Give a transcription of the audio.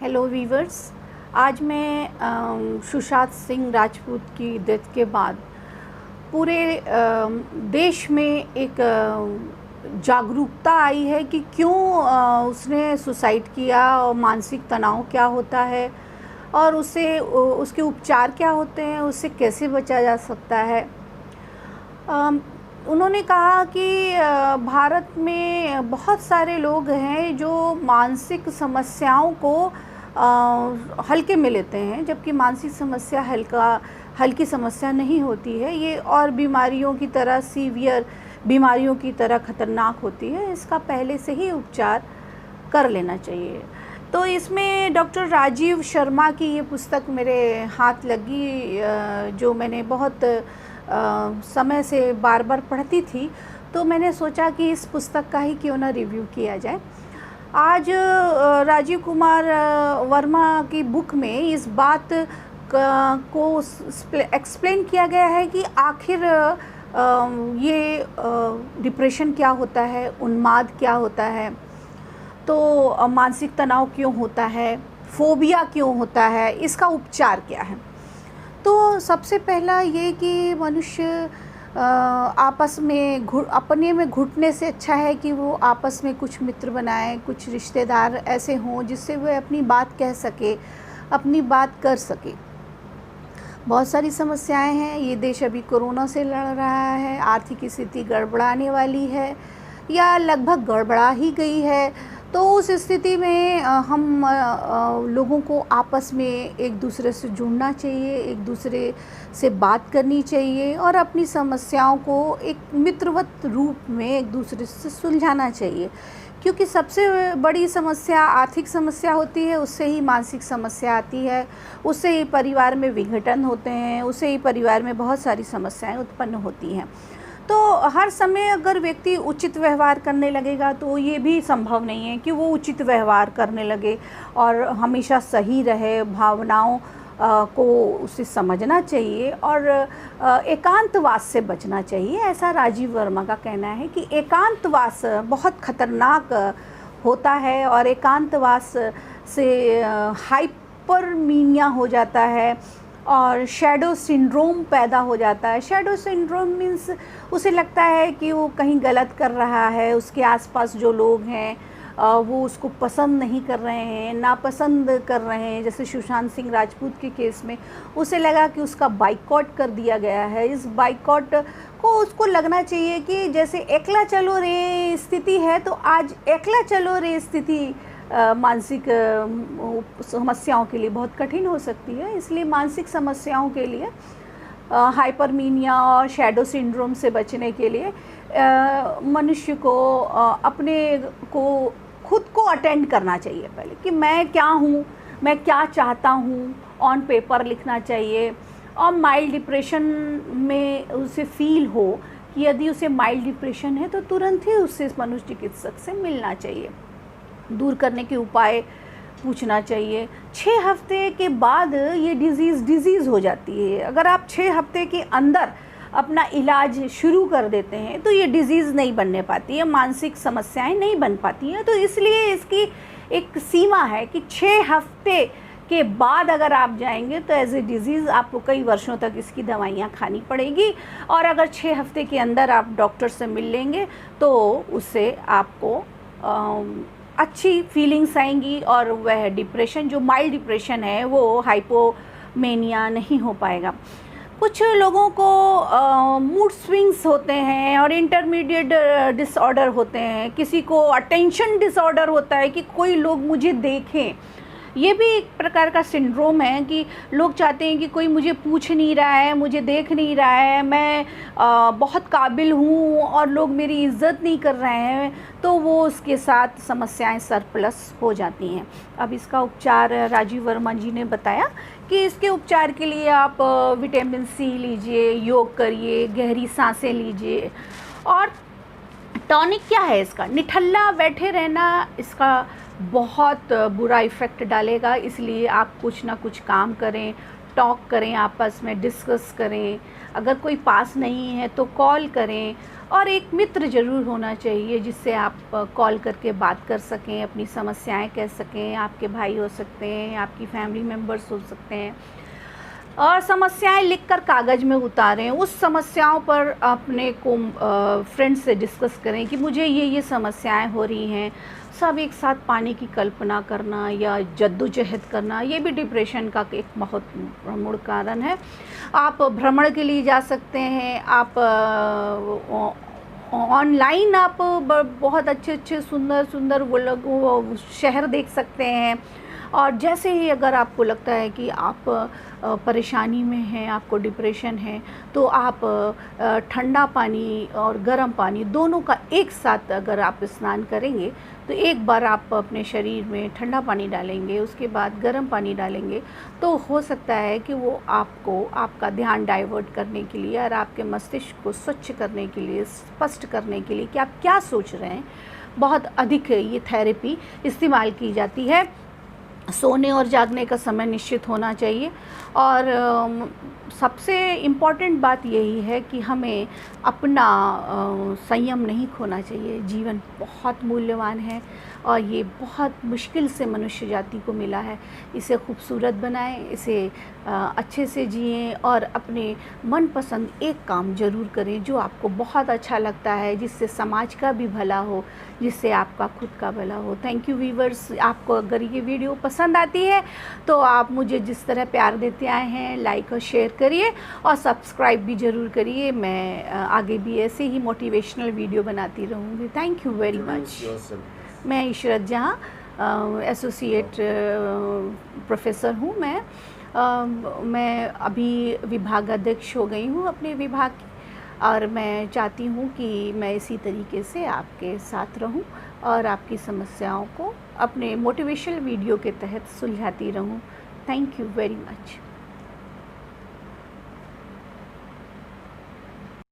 Hello viewers. आज मैं सुशांत सिंह राजपूत की डेथ के बाद पूरे देश में एक जागरूकता आई है कि क्यों उसने सुसाइड किया और मानसिक तनाव क्या होता है और उसके उपचार क्या होते हैं, उससे कैसे बचा जा सकता है। उन्होंने कहा कि भारत में बहुत सारे लोग हैं जो मानसिक समस्याओं को हल्के में लेते हैं, जबकि मानसिक समस्या हल्की समस्या नहीं होती है। ये और बीमारियों की तरह सीवियर बीमारियों की तरह ख़तरनाक होती है। इसका पहले से ही उपचार कर लेना चाहिए। तो इसमें डॉक्टर राजीव शर्मा की ये पुस्तक मेरे हाथ लगी, जो मैंने बहुत समय से बार बार पढ़ती थी, तो मैंने सोचा कि इस पुस्तक का ही क्यों ना रिव्यू किया जाए। आज राजीव कुमार वर्मा की बुक में इस बात को एक्सप्लेन किया गया है कि आखिर ये डिप्रेशन क्या होता है, उन्माद क्या होता है, तो मानसिक तनाव क्यों होता है, फोबिया क्यों होता है, इसका उपचार क्या है। तो सबसे पहला ये कि मनुष्य आपस में अपने में घुटने से अच्छा है कि वो आपस में कुछ मित्र बनाए, कुछ रिश्तेदार ऐसे हों जिससे वह अपनी बात कह सके, अपनी बात कर सके। बहुत सारी समस्याएं हैं। ये देश अभी कोरोना से लड़ रहा है, आर्थिक स्थिति गड़बड़ाने वाली है या लगभग गड़बड़ा ही गई है। तो उस स्थिति में हम लोगों को आपस में एक दूसरे से जुड़ना चाहिए, एक दूसरे से बात करनी चाहिए और अपनी समस्याओं को एक मित्रवत रूप में एक दूसरे से सुलझाना चाहिए। क्योंकि सबसे बड़ी समस्या आर्थिक समस्या होती है, उससे ही मानसिक समस्या आती है, उससे ही परिवार में विघटन होते हैं, उससे ही परिवार में बहुत सारी समस्याएं उत्पन्न होती हैं। तो हर समय अगर व्यक्ति उचित व्यवहार करने लगेगा तो ये भी संभव नहीं है कि वो उचित व्यवहार करने लगे और हमेशा सही रहे। भावनाओं को उसे समझना चाहिए और एकांतवास से बचना चाहिए। ऐसा राजीव वर्मा का कहना है कि एकांतवास बहुत खतरनाक होता है और एकांतवास से हाइपरमीनिया हो जाता है और शैडो सिंड्रोम पैदा हो जाता है। शैडो सिंड्रोम मीन्स उसे लगता है कि वो कहीं गलत कर रहा है, उसके आसपास जो लोग हैं वो उसको पसंद नहीं कर रहे हैं, नापसंद कर रहे हैं। जैसे सुशांत सिंह राजपूत के केस में उसे लगा कि उसका बाइकॉट कर दिया गया है। इस बाइकॉट को उसको लगना चाहिए कि जैसे एकला चलो रे स्थिति है, तो आज एकला चलो रे स्थिति मानसिक समस्याओं के लिए बहुत कठिन हो सकती है। इसलिए मानसिक समस्याओं के लिए हाइपरमीनिया और शैडो सिंड्रोम से बचने के लिए मनुष्य को अपने को खुद को अटेंड करना चाहिए पहले कि मैं क्या हूँ, मैं क्या चाहता हूँ, ऑन पेपर लिखना चाहिए। और माइल्ड डिप्रेशन में उसे फील हो कि यदि उसे माइल्ड डिप्रेशन है तो तुरंत ही उससे मनुष्य चिकित्सक से मिलना चाहिए, दूर करने के उपाय पूछना चाहिए। 6 हफ्ते के बाद ये डिज़ीज़ हो जाती है। अगर आप 6 हफ्ते के अंदर अपना इलाज शुरू कर देते हैं तो ये डिज़ीज़ नहीं बनने पाती है, मानसिक समस्याएं नहीं बन पाती हैं। तो इसलिए इसकी एक सीमा है कि 6 हफ्ते के बाद अगर आप जाएंगे तो एज ए डिज़ीज़ आपको कई वर्षों तक इसकी दवाइयाँ खानी पड़ेगी। और अगर 6 हफ्ते के अंदर आप डॉक्टर से मिल लेंगे तो उससे आपको अच्छी फीलिंग्स आएंगी और वह डिप्रेशन जो माइल्ड डिप्रेशन है वो हाइपोमेनिया नहीं हो पाएगा। कुछ लोगों को मूड स्विंग्स होते हैं और इंटरमीडिएट डिसऑर्डर होते हैं। किसी को अटेंशन डिसऑर्डर होता है कि कोई लोग मुझे देखें। ये भी एक प्रकार का सिंड्रोम है कि लोग चाहते हैं कि कोई मुझे पूछ नहीं रहा है, मुझे देख नहीं रहा है, मैं बहुत काबिल हूँ और लोग मेरी इज्जत नहीं कर रहे हैं, तो वो उसके साथ समस्याएं सरप्लस हो जाती हैं। अब इसका उपचार राजीव वर्मा जी ने बताया कि इसके उपचार के लिए आप विटामिन सी लीजिए, योग करिए, गहरी सांसें लीजिए। और टॉनिक क्या है इसका? निठल्ला बैठे रहना इसका बहुत बुरा इफ़ेक्ट डालेगा, इसलिए आप कुछ ना कुछ काम करें, टॉक करें, आपस में डिस्कस करें। अगर कोई पास नहीं है तो कॉल करें, और एक मित्र ज़रूर होना चाहिए जिससे आप कॉल करके बात कर सकें, अपनी समस्याएं कह सकें। आपके भाई हो सकते हैं, आपकी फैमिली मेम्बर्स हो सकते हैं। और समस्याएं लिखकर कागज़ में उतारें। उस समस्याओं पर अपने को फ्रेंड से डिस्कस करें कि मुझे ये समस्याएं हो रही हैं। सब एक साथ पाने की कल्पना करना या जद्दोजहद करना, ये भी डिप्रेशन का एक बहुत प्रमुख कारण है। आप भ्रमण के लिए जा सकते हैं। आप ऑनलाइन आप बहुत अच्छे सुंदर वो शहर देख सकते हैं। और जैसे ही अगर आपको लगता है कि आप परेशानी में हैं, आपको डिप्रेशन है, तो आप ठंडा पानी और गर्म पानी दोनों का एक साथ अगर आप स्नान करेंगे, तो एक बार आप अपने शरीर में ठंडा पानी डालेंगे, उसके बाद गर्म पानी डालेंगे, तो हो सकता है कि वो आपको आपका ध्यान डाइवर्ट करने के लिए और आपके मस्तिष्क को स्वच्छ करने के लिए, स्पष्ट करने के लिए कि आप क्या सोच रहे हैं, बहुत अधिक ये थेरेपी इस्तेमाल की जाती है। सोने और जागने का समय निश्चित होना चाहिए। और सबसे इम्पॉर्टेंट बात यही है कि हमें अपना संयम नहीं खोना चाहिए। जीवन बहुत मूल्यवान है और ये बहुत मुश्किल से मनुष्य जाति को मिला है। इसे खूबसूरत बनाएं, इसे अच्छे से जिएं और अपने मनपसंद एक काम ज़रूर करें जो आपको बहुत अच्छा लगता है, जिससे समाज का भी भला हो, जिससे आपका खुद का भला हो। Thank you viewers. आपको अगर ये वीडियो पसंद आती है तो आप मुझे जिस तरह प्यार देते आए हैं, लाइक और शेयर करिए और सब्सक्राइब भी ज़रूर करिए। मैं आगे भी ऐसे ही मोटिवेशनल वीडियो बनाती रहूँगी। Thank you very much. मैं इशरत जहाँ एसोसिएट प्रोफेसर हूँ। मैं अभी विभागाध्यक्ष हो गई हूँ अपने विभाग की, और मैं चाहती हूँ कि मैं इसी तरीके से आपके साथ रहूँ और आपकी समस्याओं को अपने मोटिवेशनल वीडियो के तहत सुलझाती रहूँ। Thank you very much.